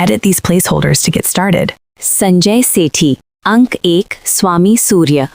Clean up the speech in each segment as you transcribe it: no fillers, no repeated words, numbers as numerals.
edit these placeholders to get started. Sanjay Sethi. अंक 1, स्वामी सूर्य।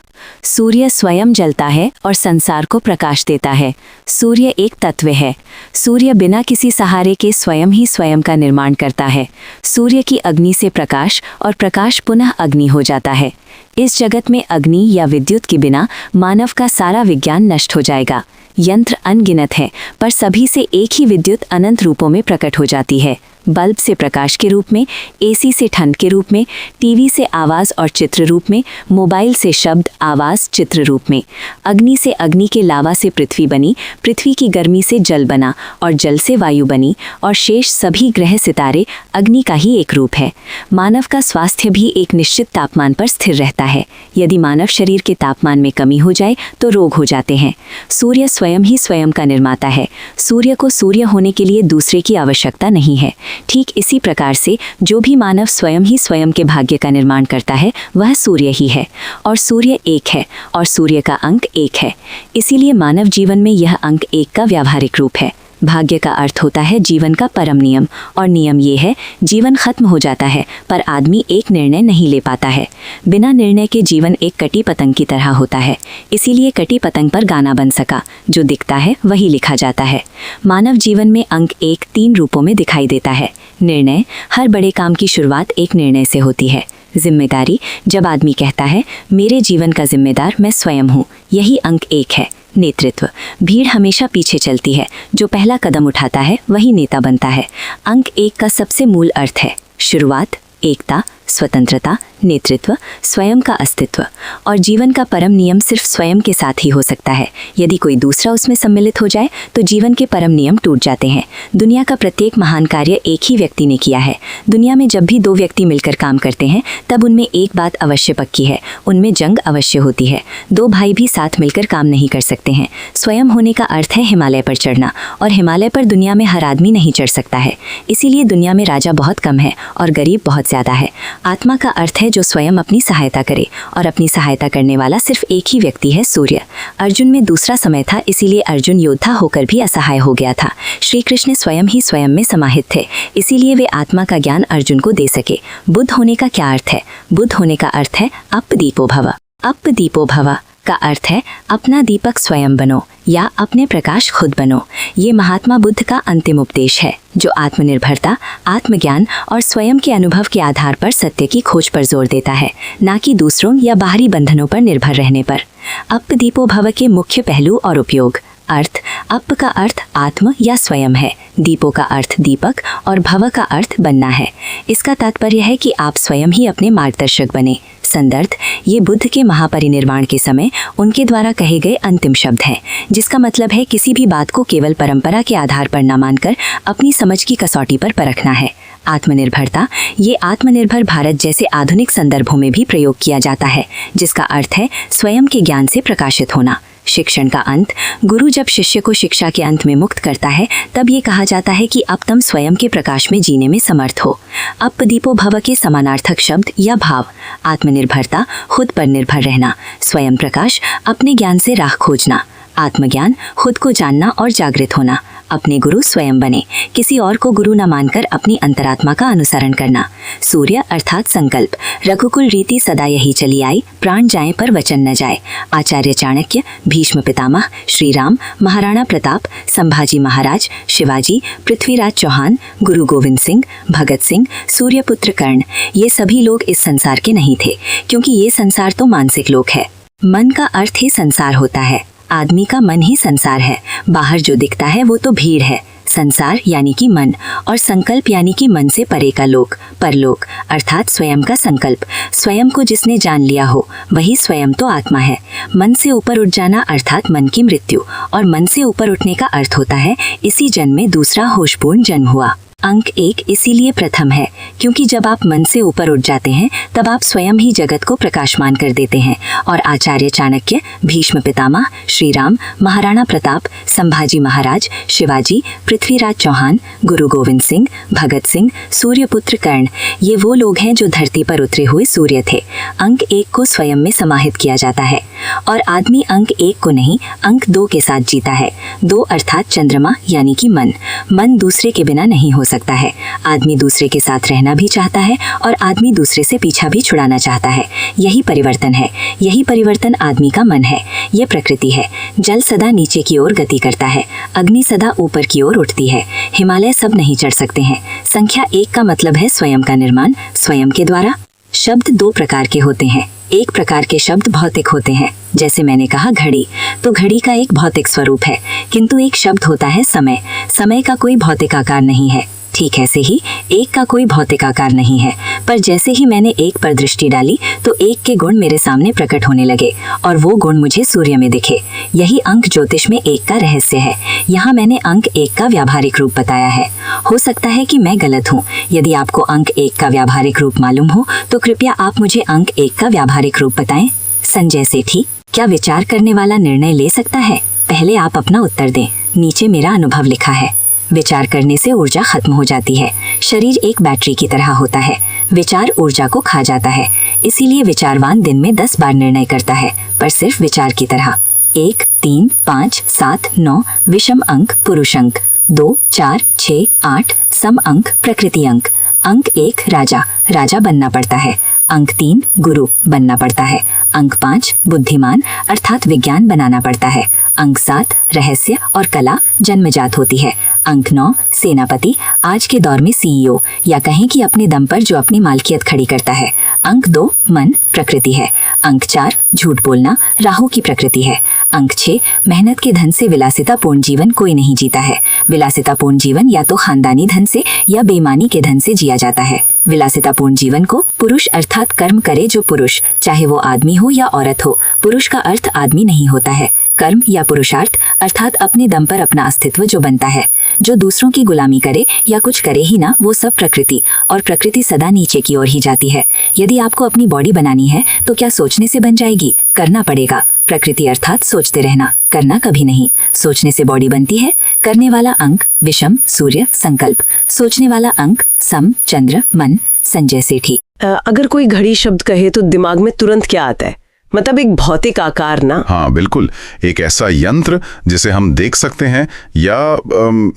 सूर्य स्वयं जलता है और संसार को प्रकाश देता है। सूर्य एक तत्व है। सूर्य बिना किसी सहारे के स्वयं ही स्वयं का निर्माण करता है। सूर्य की अग्नि से प्रकाश और प्रकाश पुनः अग्नि हो जाता है। इस जगत में अग्नि या विद्युत के बिना मानव का सारा विज्ञान नष्ट हो जाएगा। यंत्र अनगिनत हैं, पर सभी से एक ही विद्युत अनंत रूपों में प्रकट हो जाती है। बल्ब से प्रकाश के रूप में, एसी से ठंड के रूप में, टीवी से आवाज़ और चित्र रूप में, मोबाइल से शब्द, आवाज़, चित्र रूप में। अग्नि से अग्नि के लावा से पृथ्वी बनी, पृथ्वी की गर्मी से जल बना और जल से वायु बनी, और शेष सभी ग्रह सितारे अग्नि का ही एक रूप है। मानव का स्वास्थ्य भी एक निश्चित तापमान पर स्थिर रहता है। यदि मानव शरीर के तापमान में कमी हो जाए तो रोग हो जाते हैं। सूर्य स्वयं ही स्वयं का निर्माता है। सूर्य को सूर्य होने के लिए दूसरे की आवश्यकता नहीं है। ठीक इसी प्रकार से जो भी मानव स्वयं ही स्वयं के भाग्य का निर्माण करता है वह सूर्य ही है, और सूर्य एक है, और सूर्य का अंक 1 है। इसीलिए मानव जीवन में यह अंक 1 का व्यावहारिक रूप है। भाग्य का अर्थ होता है जीवन का परम नियम, और नियम ये है, जीवन खत्म हो जाता है पर आदमी एक निर्णय नहीं ले पाता है। बिना निर्णय के जीवन एक कटी पतंग की तरह होता है। इसीलिए कटी पतंग पर गाना बन सका, जो दिखता है वही लिखा जाता है। मानव जीवन में अंक 1 3 रूपों में दिखाई देता है। निर्णय, हर बड़े काम की शुरुआत एक निर्णय से होती है। जिम्मेदारी, जब आदमी कहता है मेरे जीवन का जिम्मेदार मैं स्वयं हूँ, यही अंक 1 है। नेतृत्व, भीड़ हमेशा पीछे चलती है, जो पहला कदम उठाता है वही नेता बनता है। अंक 1 का सबसे मूल अर्थ है शुरुआत, एकता, स्वतंत्रता, नेतृत्व, स्वयं का अस्तित्व। और जीवन का परम नियम सिर्फ स्वयं के साथ ही हो सकता है। यदि कोई दूसरा उसमें सम्मिलित हो जाए तो जीवन के परम नियम टूट जाते हैं। दुनिया का प्रत्येक महान कार्य एक ही व्यक्ति ने किया है। दुनिया में जब भी 2 व्यक्ति मिलकर काम करते हैं तब उनमें एक बात अवश्य पक्की है, उनमें जंग अवश्य होती है। 2 भाई भी साथ मिलकर काम नहीं कर सकते हैं। स्वयं होने का अर्थ है हिमालय पर चढ़ना, और हिमालय पर दुनिया में हर आदमी नहीं चढ़ सकता है। इसीलिए दुनिया में राजा बहुत कम है और गरीब बहुत ज़्यादा है। आत्मा का अर्थ है जो स्वयं अपनी सहायता करे, और अपनी सहायता करने वाला सिर्फ एक ही व्यक्ति है, सूर्य। अर्जुन में दूसरा समय था, इसीलिए अर्जुन योद्धा होकर भी असहाय हो गया था। श्री कृष्ण स्वयं ही स्वयं में समाहित थे, इसीलिए वे आत्मा का ज्ञान अर्जुन को दे सके। बुद्ध होने का क्या अर्थ है? बुद्ध होने का अर्थ है अपदीपो भव। अपदीपो भव का अर्थ है अपना दीपक स्वयं बनो, या अपने प्रकाश खुद बनो। ये महात्मा बुद्ध का अंतिम उपदेश है, जो आत्मनिर्भरता, आत्मज्ञान और स्वयं के अनुभव के आधार पर सत्य की खोज पर जोर देता है, ना कि दूसरों या बाहरी बंधनों पर निर्भर रहने पर। अपदीपो भव के मुख्य पहलू और उपयोग। अर्थ, अप का अर्थ आत्म या स्वयं है, दीपो का अर्थ दीपक, और भव का अर्थ बनना है। इसका तात्पर्य है कि आप स्वयं ही अपने मार्गदर्शक बने। संदर्भ, ये बुद्ध के महापरिनिर्वाण के समय उनके द्वारा कहे गए अंतिम शब्द हैं, जिसका मतलब है किसी भी बात को केवल परंपरा के आधार पर न मानकर अपनी समझ की कसौटी पर परखना है। आत्मनिर्भरता, ये आत्मनिर्भर भारत जैसे आधुनिक संदर्भों में भी प्रयोग किया जाता है, जिसका अर्थ है स्वयं के ज्ञान से प्रकाशित होना। शिक्षण का अंत, गुरु जब शिष्य को शिक्षा के अंत में मुक्त करता है तब ये कहा जाता है कि अब तुम स्वयं के प्रकाश में जीने में समर्थ हो। अपदीपो भव के समानार्थक शब्द या भाव। आत्मनिर्भरता, खुद पर निर्भर रहना। स्वयं प्रकाश, अपने ज्ञान से राह खोजना। आत्मज्ञान, खुद को जानना और जागृत होना। अपने गुरु स्वयं बने, किसी और को गुरु न मानकर अपनी अंतरात्मा का अनुसरण करना। सूर्य अर्थात संकल्प। रघुकुल रीति सदा यही चली आई, प्राण जाए पर वचन न जाए। आचार्य चाणक्य, भीष्म पितामह, श्री राम, महाराणा प्रताप, संभाजी महाराज, शिवाजी, पृथ्वीराज चौहान, गुरु गोविंद सिंह, भगत सिंह, सूर्यपुत्र कर्ण, ये सभी लोग इस संसार के नहीं थे, क्योंकि ये संसार तो मानसिक लोक है। मन का अर्थ ही संसार होता है। आदमी का मन ही संसार है। बाहर जो दिखता है वो तो भीड़ है। संसार यानी कि मन, और संकल्प यानी कि मन से परे का लोक, परलोक, अर्थात स्वयं का संकल्प। स्वयं को जिसने जान लिया हो वही स्वयं तो आत्मा है। मन से ऊपर उठ जाना अर्थात मन की मृत्यु, और मन से ऊपर उठने का अर्थ होता है इसी जन्म में दूसरा होशपूर्ण जन्म हुआ। अंक 1 इसीलिए प्रथम है, क्योंकि जब आप मन से ऊपर उठ जाते हैं तब आप स्वयं ही जगत को प्रकाशमान कर देते हैं। और आचार्य चाणक्य, भीष्म पितामह, श्री राम, महाराणा प्रताप, संभाजी महाराज, शिवाजी, पृथ्वीराज चौहान, गुरु गोविंद सिंह, भगत सिंह, सूर्यपुत्र कर्ण, ये वो लोग हैं जो धरती पर उतरे हुए सूर्य थे। अंक 1 को स्वयं में समाहित किया जाता है, और आदमी अंक 1 को नहीं, अंक 2 के साथ जीता है। 2 अर्थात चंद्रमा यानी कि मन। मन दूसरे के बिना नहीं हो सकता। सकता है। आदमी दूसरे के साथ रहना भी चाहता है और आदमी दूसरे से पीछा भी छुड़ाना चाहता है। यही परिवर्तन है, यही परिवर्तन आदमी का मन है, ये प्रकृति है। जल सदा नीचे की ओर गति करता है, अग्नि सदा ऊपर की ओर उठती है। हिमालय सब नहीं चढ़ सकते हैं। संख्या 1 का मतलब है स्वयं का निर्माण, स्वयं के द्वारा। शब्द 2 प्रकार के होते हैं। एक प्रकार के शब्द भौतिक होते हैं, जैसे मैंने कहा घड़ी, तो घड़ी का एक भौतिक स्वरूप है। किंतु एक शब्द होता है समय, समय का कोई भौतिक आकार नहीं है। ठीक ऐसे ही एक का कोई भौतिक आकार नहीं है, पर जैसे ही मैंने एक पर दृष्टि डाली तो एक के गुण मेरे सामने प्रकट होने लगे और वो गुण मुझे सूर्य में दिखे। यही अंक ज्योतिष में 1 का रहस्य है। यहाँ मैंने अंक 1 का व्यावहारिक रूप बताया है। हो सकता है कि मैं गलत हूँ। यदि आपको अंक 1 का व्यावहारिक रूप मालूम हो तो कृपया आप मुझे अंक 1 का व्यावहारिक रूप बताएं। संजय सेठी, क्या विचार करने वाला निर्णय ले सकता है? पहले आप अपना उत्तर दें। नीचे मेरा अनुभव लिखा है। विचार करने से ऊर्जा खत्म हो जाती है। शरीर एक बैटरी की तरह होता है, विचार ऊर्जा को खा जाता है। इसीलिए विचारवान दिन में 10 बार निर्णय करता है, पर सिर्फ विचार की तरह। 1, 3, 5, 7, 9 विषम अंक पुरुष अंक, 2, 4, 6, 8 सम अंक प्रकृति अंक। अंक 1 राजा, राजा बनना पड़ता है। अंक 3 गुरु बनना पड़ता है। अंक 5 बुद्धिमान अर्थात विज्ञान बनाना पड़ता है। अंक 7 रहस्य और कला जन्मजात होती है। अंक 9 सेनापति, आज के दौर में सीईओ, या कहें कि अपने दम पर जो अपनी मालकियत खड़ी करता है। अंक 2 मन प्रकृति है। अंक 4 झूठ बोलना राहु की प्रकृति है। अंक 6 मेहनत के धन से विलासितापूर्ण जीवन कोई नहीं जीता है। विलासितापूर्ण जीवन या तो खानदानी धन से या बेईमानी के धन से जिया जाता है। विलासितापूर्ण जीवन को पुरुष अर्थात कर्म करे जो पुरुष, चाहे वो आदमी हो या औरत हो। पुरुष का अर्थ आदमी नहीं होता है। कर्म या पुरुषार्थ अर्थात अपने दम पर अपना अस्तित्व जो बनता है। जो दूसरों की गुलामी करे या कुछ करे ही ना, वो सब प्रकृति, और प्रकृति सदा नीचे की ओर ही जाती है। यदि आपको अपनी बॉडी बनानी है तो क्या सोचने से बन जाएगी? करना पड़ेगा। प्रकृति अर्थात सोचते रहना, करना कभी नहीं। सोचने से बॉडी बनती है। करने वाला अंक विषम सूर्य संकल्प, सोचने वाला अंक सम चंद्र मन। संजय सेठी, अगर कोई घड़ी शब्द कहे तो दिमाग में तुरंत क्या आता है? मतलब एक भौतिक आकार ना? हाँ बिल्कुल, एक ऐसा यंत्र जिसे हम देख सकते हैं या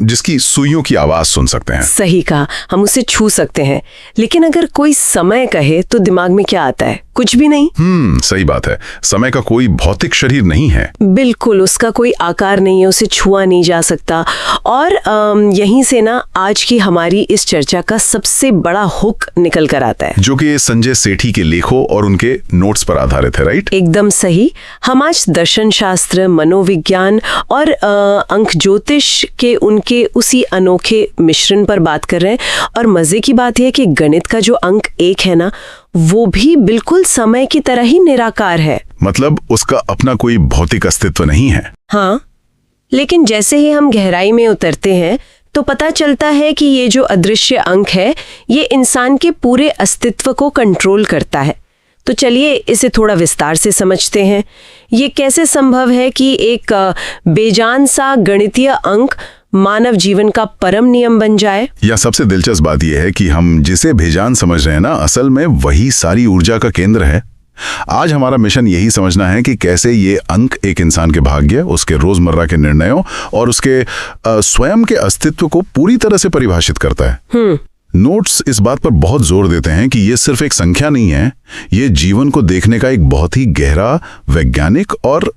जिसकी सुइयों की आवाज सुन सकते हैं। सही कहा, हम उसे छू सकते हैं। लेकिन अगर कोई समय कहे तो दिमाग में क्या आता है? कुछ भी नहीं। सही बात है। समय का कोई भौतिक शरीर नहीं है। बिल्कुल, उसका कोई आकार नहीं है, उसे छुआ नहीं जा सकता। और यहीं से ना आज की हमारी इस चर्चा का सबसे बड़ा हुक निकल कर आता है, जो कि संजय सेठी के लेखों और उनके नोट्स पर आधारित है। राइट, एकदम सही। हम आज दर्शन शास्त्र, मनोविज्ञान और अंक ज्योतिष के उनके उसी अनोखे मिश्रण पर बात कर रहे हैं। और मजे की बात यह है कि गणित का जो अंक 1 है ना, वो भी बिल्कुल समय की तरह ही निराकार है। मतलब उसका अपना कोई भौतिक अस्तित्व नहीं है। हाँ, लेकिन जैसे ही हम गहराई में उतरते हैं तो पता चलता है कि ये जो अदृश्य अंक है, ये इंसान के पूरे अस्तित्व को कंट्रोल करता है। तो चलिए इसे थोड़ा विस्तार से समझते हैं। ये कैसे संभव है कि एक बेजान सा गणितीय अंक मानव जीवन का परम नियम बन जाए? या सबसे दिलचस्प बात यह है कि हम जिसे बेजान समझ रहे हैं ना, असल में वही सारी ऊर्जा का केंद्र है। आज हमारा मिशन यही समझना है कि कैसे ये अंक एक इंसान के भाग्य, उसके रोजमर्रा के निर्णयों और उसके स्वयं के अस्तित्व को पूरी तरह से परिभाषित करता है। नोट्स इस बात पर बहुत जोर देते हैं कि ये सिर्फ एक संख्या नहीं है, ये जीवन को देखने का एक बहुत ही गहरा वैज्ञानिक और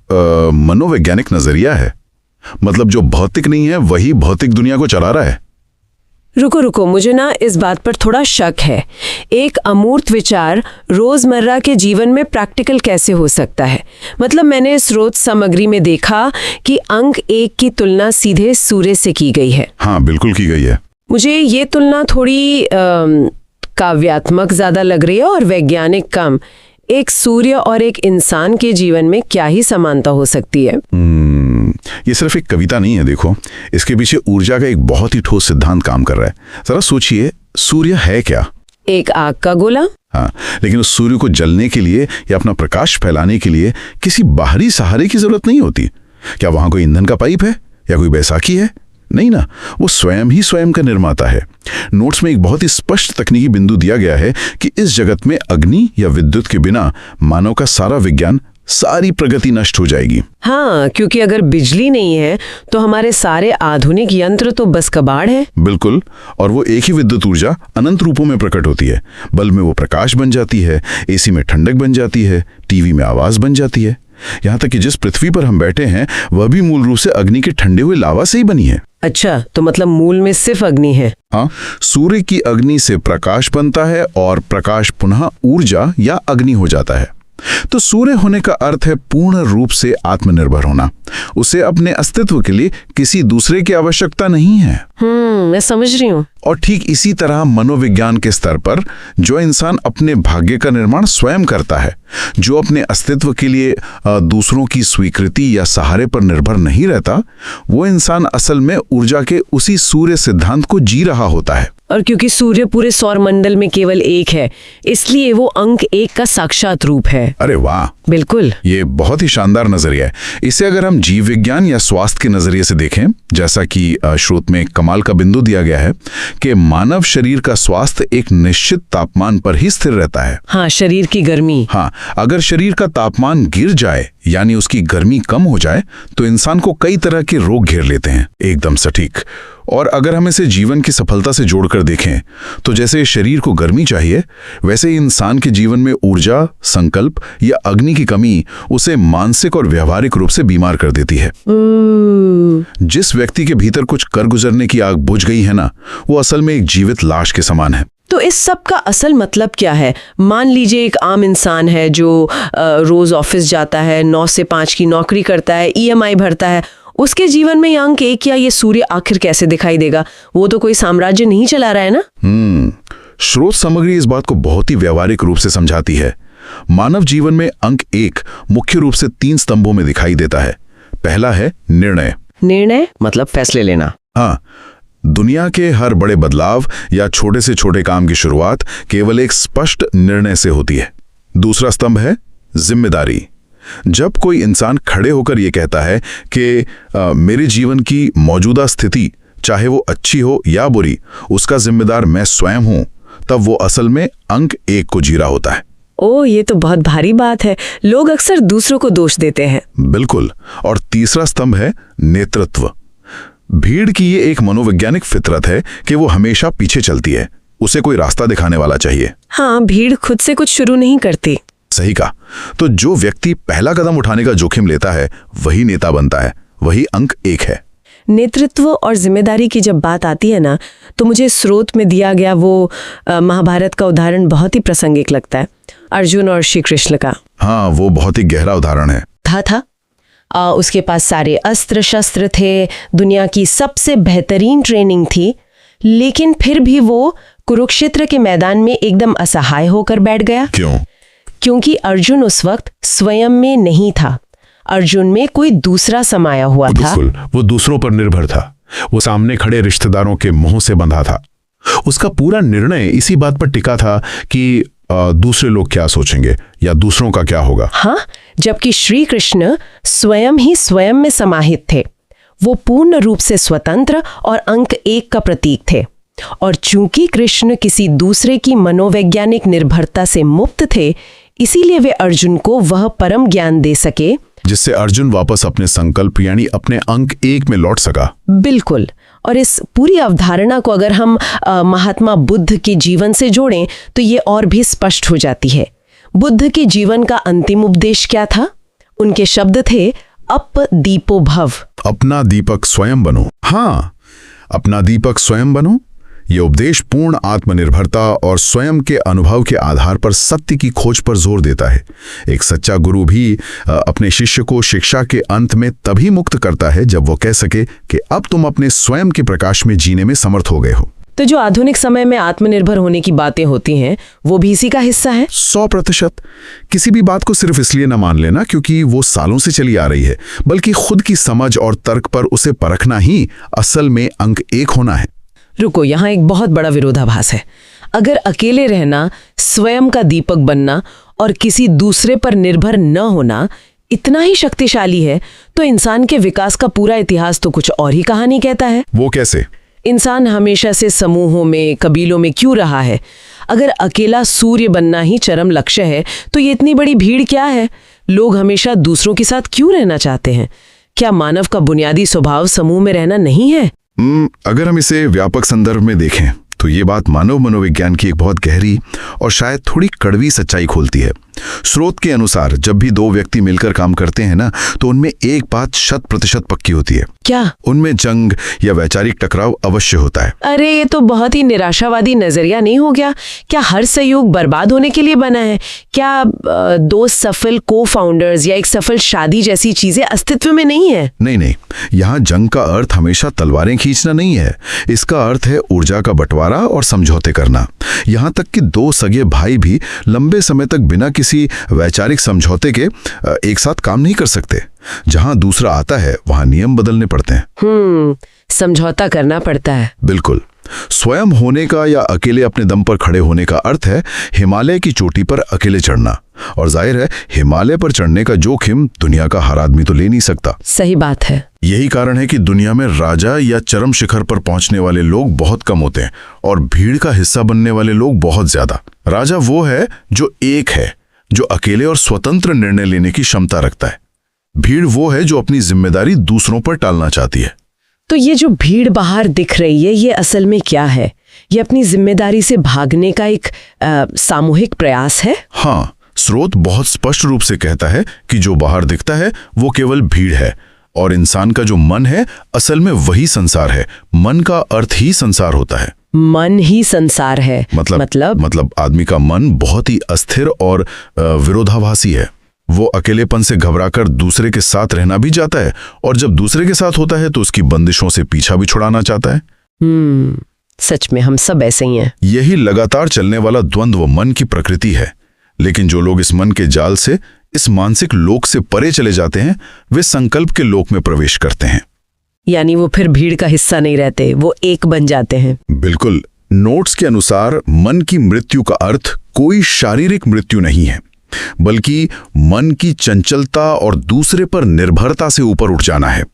मनोवैज्ञानिक नजरिया है। मतलब जो भौतिक नहीं है वही भौतिक दुनिया को चला रहा है। रुको, मुझे ना इस बात पर थोड़ा शक है। एक अमूर्त विचार रोजमर्रा के जीवन में प्रैक्टिकल कैसे हो सकता है? मतलब मैंने स्रोत सामग्री में देखा कि अंक 1 की तुलना सीधे सूर्य से की गई है। हाँ बिल्कुल की गई है। मुझे ये तुलना थोड़ी काव्यात्मक ज्यादा लग रही है और वैज्ञानिक कम। एक सूर्य और एक इंसान के जीवन में क्या ही समानता हो सकती है? ये सिर्फ एक कविता नहीं है। देखो, इसके पीछे ऊर्जा का एक बहुत ही ठोस सिद्धांत काम कर रहा है। जरा सोचिए, सूर्य है क्या? एक आग का गोला। हाँ, लेकिन उस सूर्य को जलने के लिए या अपना प्रकाश फैलाने के लिए किसी बाहरी सहारे की जरूरत नहीं होती। क्या वहां कोई ईंधन का पाइप है या कोई बैसाखी है? नहीं ना, वो स्वयं ही स्वयं का निर्माता है। नोट्स में एक बहुत ही स्पष्ट तकनीकी बिंदु दिया गया है कि इस जगत में अग्नि या विद्युत के बिना मानव का सारा विज्ञान सारी प्रगति नष्ट हो जाएगी। हाँ, क्योंकि अगर बिजली नहीं है तो हमारे सारे आधुनिक यंत्र तो बस कबाड़ है। बिल्कुल, और वो एक ही विद्युत ऊर्जा अनंत रूपों में प्रकट होती है। बल्ब में वो प्रकाश बन जाती है, एसी में ठंडक बन जाती है, टीवी में आवाज बन जाती है। यहाँ तक कि जिस पृथ्वी पर हम बैठे हैं वह भी मूल रूप से अग्नि के ठंडे हुए लावा से ही बनी है। अच्छा, तो मतलब मूल में सिर्फ अग्नि है। हाँ, सूर्य की अग्नि से प्रकाश बनता है और प्रकाश पुनः ऊर्जा या अग्नि हो जाता है। तो सूर्य होने का अर्थ है पूर्ण रूप से आत्मनिर्भर होना। उसे अपने अस्तित्व के लिए किसी दूसरे की आवश्यकता नहीं है। मैं समझ रही हूँ। और ठीक इसी तरह मनोविज्ञान के स्तर पर जो इंसान अपने भाग्य का निर्माण स्वयं करता है, जो अपने अस्तित्व के लिए दूसरों की स्वीकृति या सहारे पर निर्भर नहीं रहता, वो इंसान असल में ऊर्जा के उसी सूर्य सिद्धांत को जी रहा होता है। और क्योंकि सूर्य पूरे सौर मंडल में केवल एक है, इसलिए वो अंक 1 का साक्षात रूप है। अरे वाह, बिल्कुल। ये बहुत ही शानदार नजरिया है। इसे अगर हम जीव विज्ञान या स्वास्थ्य के नजरिए से देखें, जैसा कि स्रोत में कमाल का बिंदु दिया गया है कि मानव शरीर का स्वास्थ्य एक निश्चित तापमान पर ही स्थिर रहता है। हाँ, शरीर की गर्मी। हाँ, अगर शरीर का तापमान गिर जाए यानी उसकी गर्मी कम हो जाए तो इंसान को कई तरह के रोग घेर लेते हैं। एकदम सटीक। और अगर हम इसे जीवन की सफलता से जोड़कर देखें तो जैसे शरीर को गर्मी चाहिए, वैसे ही इंसान के जीवन में ऊर्जा, संकल्प या अग्नि की कमी उसे मानसिक और व्यवहारिक रूप से बीमार कर देती है। जिस व्यक्ति के भीतर कुछ कर गुजरने की आग बुझ गई है ना, वो असल में एक जीवित लाश के समान है। तो इस सब का असल मतलब क्या है? मान लीजिए एक आम इंसान है जो रोज ऑफिस जाता है, 9 से 5 की नौकरी करता है, EMI भरता है। उसके जीवन में अंक 1 या ये सूर्य आखिर कैसे दिखाई देगा? वो तो कोई साम्राज्य नहीं चला रहा है ना। स्रोत सामग्री इस बात को बहुत ही व्यवहारिक रूप से समझाती है। मानव जीवन में अंक 1 मुख्य रूप से 3 स्तंभों में दिखाई देता है। पहला है निर्णय। निर्णय मतलब फैसले लेना। हाँ, दुनिया के हर बड़े बदलाव या छोटे से छोटे काम की शुरुआत केवल एक स्पष्ट निर्णय से होती है। दूसरा स्तंभ है जिम्मेदारी। जब कोई इंसान खड़े होकर यह कहता है कि मेरे जीवन की मौजूदा स्थिति, चाहे वो अच्छी हो या बुरी, उसका जिम्मेदार मैं स्वयं हूं, तब वो असल में अंक 1 को जी रहा होता है। ओह, ये तो बहुत भारी बात है। लोग अक्सर दूसरों को दोष देते हैं। बिल्कुल। और तीसरा स्तंभ है नेतृत्व। भीड़ की ये एक मनोवैज्ञानिक फितरत है कि वो हमेशा पीछे चलती है, उसे कोई रास्ता दिखाने वाला चाहिए। हाँ, भीड़ खुद से कुछ शुरू नहीं करती। सही कहा। तो जो व्यक्ति पहला कदम उठाने का जोखिम लेता है वही नेता बनता है, वही अंक 1 है। नेतृत्व और जिम्मेदारी की जब बात आती है ना, तो मुझे स्रोत में दिया गया वो महाभारत का उदाहरण बहुत ही प्रासंगिक लगता है, अर्जुन और श्री कृष्ण का। हाँ, वो बहुत ही गहरा उदाहरण है। था उसके पास सारे अस्त्र शस्त्र थे, दुनिया की सबसे बेहतरीन ट्रेनिंग थी, लेकिन फिर भी वो कुरुक्षेत्र के मैदान में एकदम असहाय होकर बैठ गया। क्यों? क्योंकि अर्जुन उस वक्त स्वयं में नहीं था, अर्जुन में कोई दूसरा समाया हुआ था। बिल्कुल, वो दूसरों पर निर्भर था। वो सामने खड़े रिश्तेदारों के मोह से बंधा था। उसका पूरा निर्णय इसी बात पर टिका था कि दूसरे लोग क्या सोचेंगे या दूसरों का क्या होगा। हाँ, जबकि श्री कृष्ण स्वयं ही स्वयं में समाहित थे। वो पूर्ण रूप से स्वतंत्र और अंक 1 का प्रतीक थे। और चूंकि कृष्ण किसी दूसरे की मनोवैज्ञानिक निर्भरता से मुक्त थे, इसीलिए वे अर्जुन को वह परम ज्ञान दे सके जिससे अर्जुन वापस अपने संकल्प यानी अपने अंक 1 में लौट सका। बिल्कुल। और इस पूरी अवधारणा को अगर हम महात्मा बुद्ध के जीवन से जोड़ें तो ये और भी स्पष्ट हो जाती है। बुद्ध के जीवन का अंतिम उपदेश क्या था? उनके शब्द थे, अप दीपो भव। अपना दीपक स्वयं बनो। हाँ, अपना दीपक स्वयं बनो। ये उपदेश पूर्ण आत्मनिर्भरता और स्वयं के अनुभव के आधार पर सत्य की खोज पर जोर देता है। एक सच्चा गुरु भी अपने शिष्य को शिक्षा के अंत में तभी मुक्त करता है जब वो कह सके कि अब तुम अपने स्वयं के प्रकाश में जीने में समर्थ हो गए हो। तो जो आधुनिक समय में आत्मनिर्भर होने की बातें होती हैं, वो भी इसी का हिस्सा है। 100%। किसी भी बात को सिर्फ इसलिए न मान लेना क्योंकि वो सालों से चली आ रही है, बल्कि खुद की समझ और तर्क पर उसे परखना ही असल में अंक 1 होना है। रुको, यहाँ एक बहुत बड़ा विरोधाभास है। अगर अकेले रहना, स्वयं का दीपक बनना और किसी दूसरे पर निर्भर न होना इतना ही शक्तिशाली है, तो इंसान के विकास का पूरा इतिहास तो कुछ और ही कहानी कहता है। वो कैसे? इंसान हमेशा से समूहों में, कबीलों में क्यों रहा है? अगर अकेला सूर्य बनना ही चरम लक्ष्य है तो ये इतनी बड़ी भीड़ क्या है? लोग हमेशा दूसरों के साथ क्यों रहना चाहते हैं? क्या मानव का बुनियादी स्वभाव समूह में रहना नहीं है? अगर हम इसे व्यापक संदर्भ में देखें तो ये बात मानव मनोविज्ञान की एक बहुत गहरी और शायद थोड़ी कड़वी सच्चाई खोलती है। स्रोत के अनुसार जब भी दो व्यक्ति मिलकर काम करते हैं ना, तो उनमें एक बात 100% पक्की होती है। क्या? उनमें जंग या वैचारिक टकराव अवश्य होता है। अरे ये तो बहुत ही निराशावादी नजरिया नहीं हो गया? क्या हर सहयोग बर्बाद होने के लिए बना है? क्या दो सफल को-फाउंडर्स या एक सफल शादी जैसी चीजें अस्तित्व में नहीं है? नहीं, यहाँ जंग का अर्थ हमेशा तलवारें खींचना नहीं है। इसका अर्थ है ऊर्जा का बंटवारा और समझौते करना। यहाँ तक कि दो सगे भाई भी लंबे समय तक बिना किसी वैचारिक समझौते के एक साथ काम नहीं कर सकते। जहां दूसरा आता है वहां नियम बदलने पड़ते हैं। समझौता करना पड़ता है। बिल्कुल। स्वयं होने का या अकेले अपने दम पर खड़े होने का अर्थ है हिमालय की चोटी पर अकेले चढ़ना। और जाहिर है हिमालय पर चढ़ने का जोखिम दुनिया का हर आदमी तो ले नहीं सकता। सही बात है। यही कारण है कि दुनिया में राजा या चरम शिखर पर पहुंचने वाले लोग बहुत कम होते हैं और भीड़ का हिस्सा बनने वाले लोग बहुत ज्यादा। राजा वो है जो एक है, जो अकेले और स्वतंत्र निर्णय लेने की क्षमता रखता है। भीड़ वो है जो अपनी जिम्मेदारी दूसरों पर टालना चाहती है। तो ये जो भीड़ बाहर दिख रही है, ये असल में क्या है? ये अपनी जिम्मेदारी से भागने का एक सामूहिक प्रयास है? हाँ, स्रोत बहुत स्पष्ट रूप से कहता है कि जो बाहर दिखता है वो केवल भीड़ है और इंसान का जो मन है असल में वही संसार है। मन का अर्थ ही संसार होता है। मन ही संसार है? मतलब आदमी का मन बहुत ही अस्थिर और विरोधाभासी है। वो अकेलेपन से घबराकर दूसरे के साथ रहना भी चाहता है और जब दूसरे के साथ होता है तो उसकी बंदिशों से पीछा भी छुड़ाना चाहता है। सच में हम सब ऐसे ही हैं। यही लगातार चलने वाला द्वंद्व मन की प्रकृति है। लेकिन जो लोग इस मन के जाल से, इस मानसिक लोक से परे चले जाते हैं, वे संकल्प के लोक में प्रवेश करते हैं। यानी वो फिर भीड़ का हिस्सा नहीं रहते, वो एक बन जाते हैं। बिल्कुल। नोट्स के अनुसार मन की मृत्यु का अर्थ कोई शारीरिक मृत्यु नहीं है, बल्कि मन की चंचलता और दूसरे पर निर्भरता से ऊपर उठ जाना है।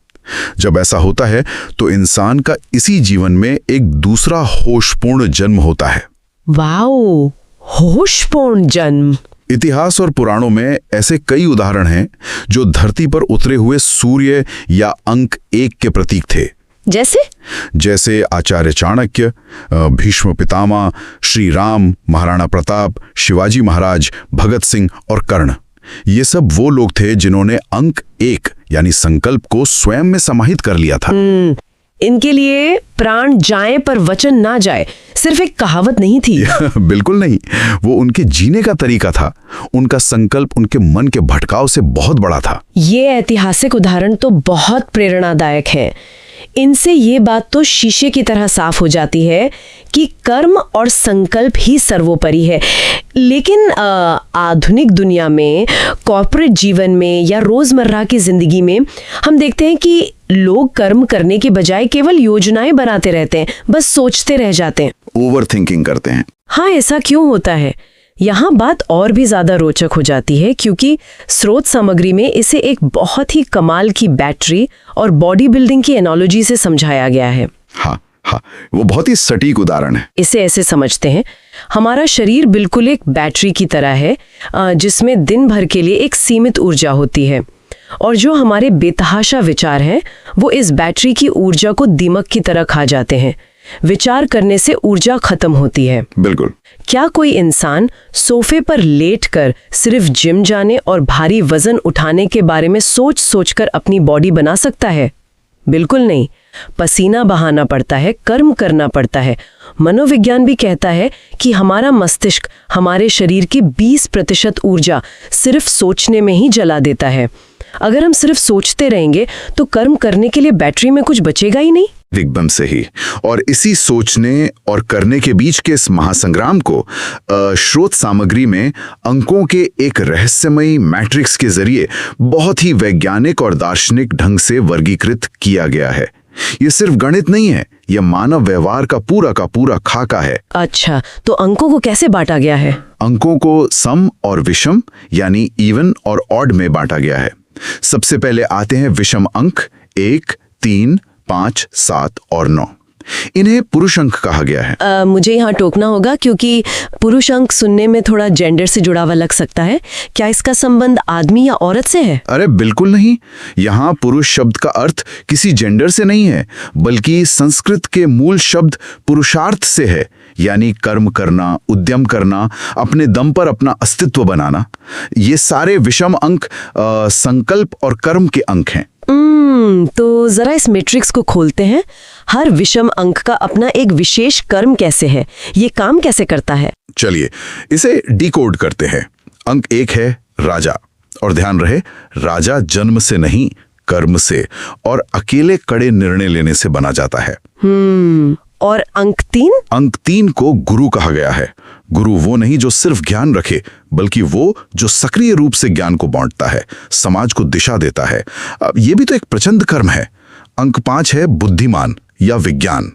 जब ऐसा होता है तो इंसान का इसी जीवन में एक दूसरा होशपूर्ण जन्म होता है। वाओ, होशपूर्ण जन्म। इतिहास और पुराणों में ऐसे कई उदाहरण हैं जो धरती पर उतरे हुए सूर्य या अंक 1 के प्रतीक थे। जैसे आचार्य चाणक्य, भीष्म पितामह, श्री राम, महाराणा प्रताप, शिवाजी महाराज, भगत सिंह और कर्ण। ये सब वो लोग थे जिन्होंने अंक 1 यानी संकल्प को स्वयं में समाहित कर लिया था। इनके लिए प्राण जाए पर वचन ना जाए सिर्फ एक कहावत नहीं थी। बिल्कुल नहीं, वो उनके जीने का तरीका था। उनका संकल्प उनके मन के भटकाव से बहुत बड़ा था। ये ऐतिहासिक उदाहरण तो बहुत प्रेरणादायक है। इनसे ये बात तो शीशे की तरह साफ हो जाती है कि कर्म और संकल्प ही सर्वोपरि है। लेकिन आधुनिक दुनिया में, कॉर्पोरेट जीवन में या रोजमर्रा की जिंदगी में हम देखते हैं कि लोग कर्म करने के बजाय केवल योजनाएं बनाते रहते हैं, बस सोचते रह जाते हैं, ओवरथिंकिंग करते हैं। हाँ, ऐसा क्यों होता है? यहाँ बात और भी ज्यादा रोचक हो जाती है क्योंकि स्रोत सामग्री में इसे एक बहुत ही कमाल की बैटरी और बॉडी बिल्डिंग की एनालॉजी से समझाया गया है। हाँ, वो बहुत ही सटीक उदाहरण है। इसे ऐसे समझते हैं, हमारा शरीर बिल्कुल एक बैटरी की तरह है जिसमें दिन भर के लिए एक सीमित ऊर्जा होती है और जो हमारे बेतहाशा विचार हैं वो इस बैटरी की ऊर्जा को दीमक की तरह खा जाते हैं। विचार करने से ऊर्जा खत्म होती है। बिल्कुल। क्या कोई इंसान सोफे पर लेटकर सिर्फ जिम जाने और भारी वजन उठाने के बारे में सोच कर अपनी बॉडी बना सकता है? बिल्कुल नहीं। पसीना बहाना पड़ता है, कर्म करना पड़ता है। मनोविज्ञान भी कहता है कि हमारा मस्तिष्क हमारे शरीर की 20% ऊर्जा सिर्फ सोचने में ही जला देता है। अगर हम सिर्फ सोचते रहेंगे तो कर्म करने के लिए बैटरी में कुछ बचेगा ही नहीं। एकदम सही। और इसी सोचने और करने के बीच के इस महासंग्राम को स्रोत सामग्री में अंकों के एक रहस्यमयी मैट्रिक्स के जरिए बहुत ही वैज्ञानिक और दार्शनिक ढंग से वर्गीकृत किया गया है। ये सिर्फ गणित नहीं है, यह मानव व्यवहार का पूरा खाका है। अच्छा, तो अंकों को कैसे बांटा गया है? अंकों को सम और विषम यानी इवन और ऑड में बांटा गया है। सबसे पहले आते हैं विषम अंक 1, 3, 5, 7 और 9। इन्हें पुरुष अंक कहा गया है। मुझे यहाँ टोकना होगा क्योंकि पुरुष अंक सुनने में थोड़ा जेंडर से जुड़ा हुआ लग सकता है। क्या इसका संबंध आदमी या औरत से है? अरे बिल्कुल नहीं। यहाँ पुरुष शब्द का अर्थ किसी जेंडर से नहीं है, बल्कि संस्कृत के मूल शब्द पुरुषार्थ से है, यानी कर्म करना, उद्यम करना, अपने दम पर अपना अस्तित्व बनाना। ये सारे विषम अंक संकल्प और कर्म के अंक हैं। तो जरा इस मैट्रिक्स को खोलते हैं। हर विषम अंक का अपना एक विशेष कर्म कैसे है, ये काम कैसे करता है? चलिए इसे डिकोड करते हैं। अंक 1 है राजा, और ध्यान रहे राजा जन्म से नहीं कर्म से और अकेले कड़े निर्णय लेने से बना जाता है। और अंक 3? अंक 3 को गुरु कहा गया है। गुरु वो नहीं जो सिर्फ ज्ञान रखे, बल्कि वो जो सक्रिय रूप से ज्ञान को बांटता है, समाज को दिशा देता है। अब ये भी तो एक प्रचंड कर्म है। अंक 5 है बुद्धिमान या विज्ञान।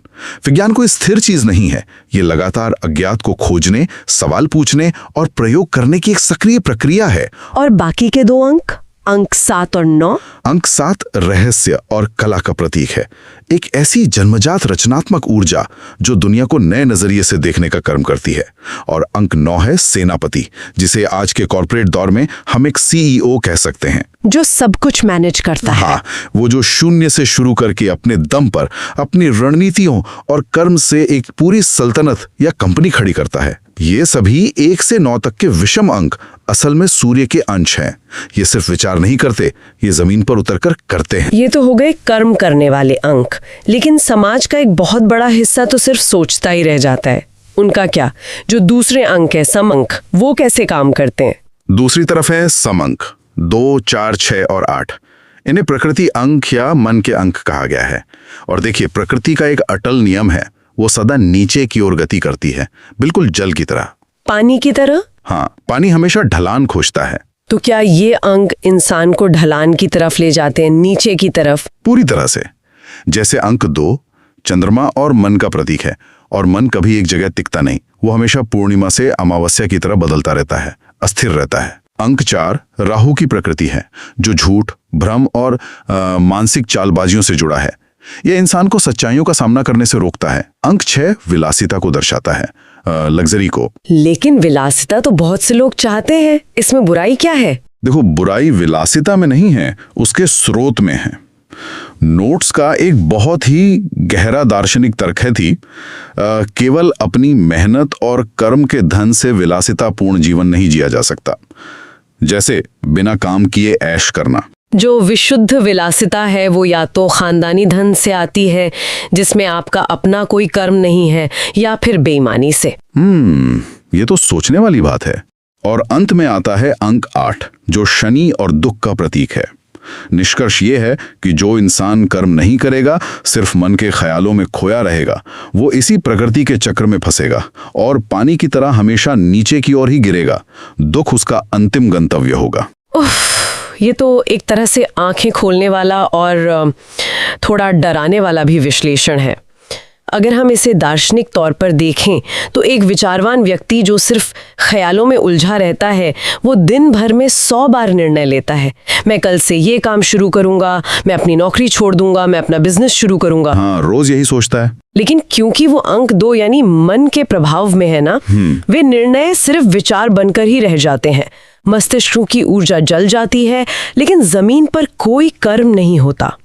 विज्ञान कोई स्थिर चीज नहीं है, ये लगातार अज्ञात को खोजने, सवाल पूछने और प्रयोग करने की एक सक्रिय प्रक्रिया है। और बाकी के 2 अंक, अंक 7 और 9? अंक 7 रहस्य और कला का प्रतीक है, एक ऐसी जन्मजात रचनात्मक ऊर्जा जो दुनिया को नए नजरिए से देखने का कर्म करती है। और अंक 9 है सेनापति, जिसे आज के कॉर्पोरेट दौर में हम एक CEO कह सकते हैं, जो सब कुछ मैनेज करता है। हाँ, वो जो शून्य से शुरू करके अपने दम पर अपनी रणनीतियों और कर्म से एक पूरी सल्तनत या कंपनी खड़ी करता है। ये सभी 1 से 9 तक के विषम अंक असल में सूर्य के अंश हैं। ये सिर्फ विचार नहीं करते, ये जमीन पर उतरकर करते हैं। ये तो हो गए कर्म करने वाले अंक, लेकिन समाज का एक बहुत बड़ा हिस्सा तो सिर्फ सोचता ही रह जाता है। उनका क्या? जो दूसरे अंक है सम अंक, वो कैसे काम करते हैं? दूसरी तरफ है सम अंक 2, 4, 6 और 8। इन्हें प्रकृति अंक या मन के अंक कहा गया है। और देखिए, प्रकृति का एक अटल नियम है, वो सदा नीचे की ओर गति करती है, बिल्कुल जल की तरह। पानी की तरह? हाँ, पानी हमेशा ढलान खोजता है। तो क्या ये अंक इंसान को ढलान की तरफ ले जाते हैं, नीचे की तरफ? पूरी तरह से। जैसे अंक 2 चंद्रमा और मन का प्रतीक है, और मन कभी एक जगह टिकता नहीं, वो हमेशा पूर्णिमा से अमावस्या की तरह बदलता रहता है, अस्थिर रहता है। अंक 4 राहु की प्रकृति है, जो झूठ, भ्रम और मानसिक चालबाजियों से जुड़ा है। यह इंसान को सच्चाइयों का सामना करने से रोकता है। अंक 6 विलासिता को दर्शाता है, लग्जरी को। लेकिन विलासिता तो बहुत से लोग चाहते हैं, इसमें बुराई क्या है? देखो, बुराई विलासिता में नहीं है, उसके स्रोत में है। नोट्स का एक बहुत ही गहरा दार्शनिक तर्क है थी, केवल अपनी मेहनत और कर्म के धन से विलासितापूर्ण जीवन नहीं जिया जा सकता। जैसे बिना काम किए ऐश करना। जो विशुद्ध विलासिता है वो या तो खानदानी धन से आती है, जिसमें आपका अपना कोई कर्म नहीं है, या फिर बेईमानी से। ये तो सोचने वाली बात है। और अंत में आता है अंक 8, जो शनि और दुख का प्रतीक है। निष्कर्ष ये है कि जो इंसान कर्म नहीं करेगा, सिर्फ मन के ख्यालों में खोया रहेगा, वो इसी प्रकृति के चक्र में फंसेगा और पानी की तरह हमेशा नीचे की ओर ही गिरेगा। दुख उसका अंतिम गंतव्य होगा। ये तो एक तरह से आंखें खोलने वाला और थोड़ा डराने वाला भी विश्लेषण है। अगर हम इसे दार्शनिक तौर पर देखें तो एक विचारवान व्यक्ति जो सिर्फ ख्यालों में उलझा रहता है, वो दिन भर में 100 बार निर्णय लेता है। मैं कल से ये काम शुरू करूंगा, मैं अपनी नौकरी छोड़ दूंगा, मैं अपना बिजनेस शुरू करूंगा। हाँ, रोज यही सोचता है। लेकिन क्योंकि वो अंक 2 यानी मन के प्रभाव में है ना, वे निर्णय सिर्फ विचार बनकर ही रह जाते हैं। मस्तिष्क की ऊर्जा जल जाती है, लेकिन जमीन पर कोई कर्म नहीं होता।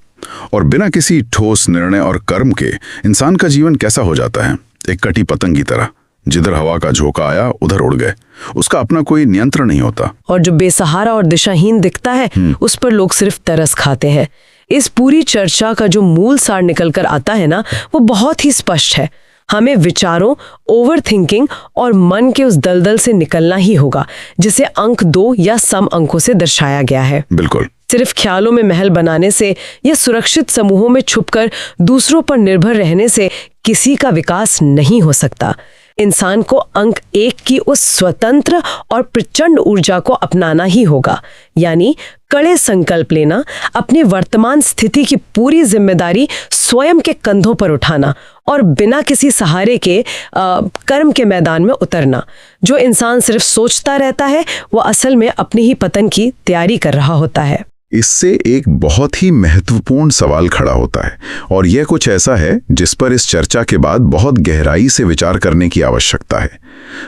और बिना किसी ठोस निर्णय और कर्म के इंसान का जीवन कैसा हो जाता है? एक कटी पतंग की तरह, जिधर हवा का झोंका आया उधर उड़ गए। उसका अपना कोई नियंत्रण नहीं होता। और जो बेसहारा और दिशाहीन दिखता है, उस पर लोग सिर्फ तरस खाते हैं। इस पूरी चर्चा का जो मूल सार निकल कर आता है ना, वो बहुत ही स्पष्ट है। हमें विचारों, ओवर थिंकिंग और मन के उस दलदल से निकलना ही होगा, जिसे अंक 2 या सम अंकों से दर्शाया गया है। बिल्कुल। सिर्फ ख्यालों में महल बनाने से या सुरक्षित समूहों में छुपकर दूसरों पर निर्भर रहने से किसी का विकास नहीं हो सकता। इंसान को अंक 1 की उस स्वतंत्र और प्रचंड ऊर्जा को अपनाना ही होगा, यानी कड़े संकल्प लेना, अपनी वर्तमान स्थिति की पूरी जिम्मेदारी स्वयं के कंधों पर उठाना और बिना किसी सहारे के कर्म के मैदान में उतरना। जो इंसान सिर्फ सोचता रहता है, वो असल में अपने ही पतन की तैयारी कर रहा होता है। इससे एक बहुत ही महत्वपूर्ण सवाल खड़ा होता है और यह कुछ ऐसा है जिस पर इस चर्चा के बाद बहुत गहराई से विचार करने की आवश्यकता है।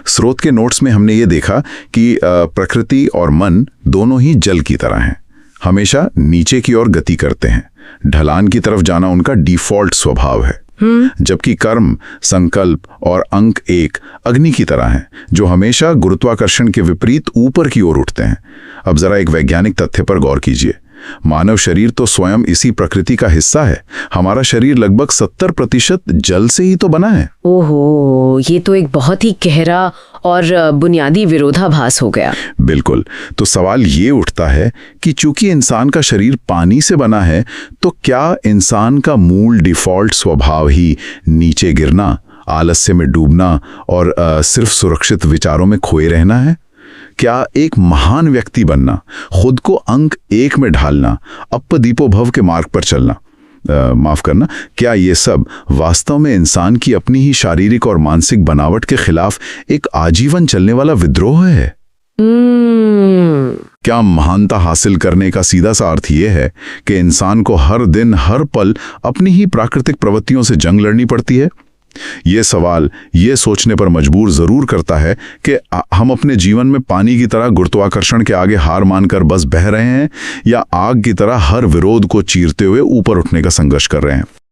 स्रोत के नोट्स में हमने ये देखा कि प्रकृति और मन दोनों ही जल की तरह हैं, हमेशा नीचे की ओर गति करते हैं, ढलान की तरफ जाना उनका डिफॉल्ट स्वभाव है। जबकि कर्म, संकल्प और अंक 1 अग्नि की तरह हैं, जो हमेशा गुरुत्वाकर्षण के विपरीत ऊपर की ओर उठते हैं। अब जरा एक वैज्ञानिक तथ्य पर गौर कीजिए। मानव शरीर तो स्वयं इसी प्रकृति का हिस्सा है। हमारा शरीर लगभग 70% जल से ही तो बना है। ओहो, ये तो एक बहुत ही गहरा और बुनियादी विरोधाभास हो गया। बिल्कुल। तो सवाल ये उठता है कि चूंकि इंसान का शरीर पानी से बना है, तो क्या इंसान का मूल डिफॉल्ट स्वभाव ही नीचे गिरना, आलस्य में डूबना और सिर्फ सुरक्षित विचारों में खोए रहना है? क्या एक महान व्यक्ति बनना, खुद को अंक 1 में ढालना, अपदीपो भव के मार्ग पर चलना, माफ करना, क्या ये सब वास्तव में इंसान की अपनी ही शारीरिक और मानसिक बनावट के खिलाफ एक आजीवन चलने वाला विद्रोह है? क्या महानता हासिल करने का सीधा सा अर्थ यह है कि इंसान को हर दिन हर पल अपनी ही प्राकृतिक प्रवृत्तियों से जंग लड़नी पड़ती है? ये सवाल ये सोचने पर मजबूर जरूर करता है कि हम अपने जीवन में पानी की तरह गुरुत्वाकर्षण के आगे हार मानकर बस बह रहे हैं, या आग की तरह हर विरोध को चीरते हुए ऊपर उठने का संघर्ष कर रहे हैं।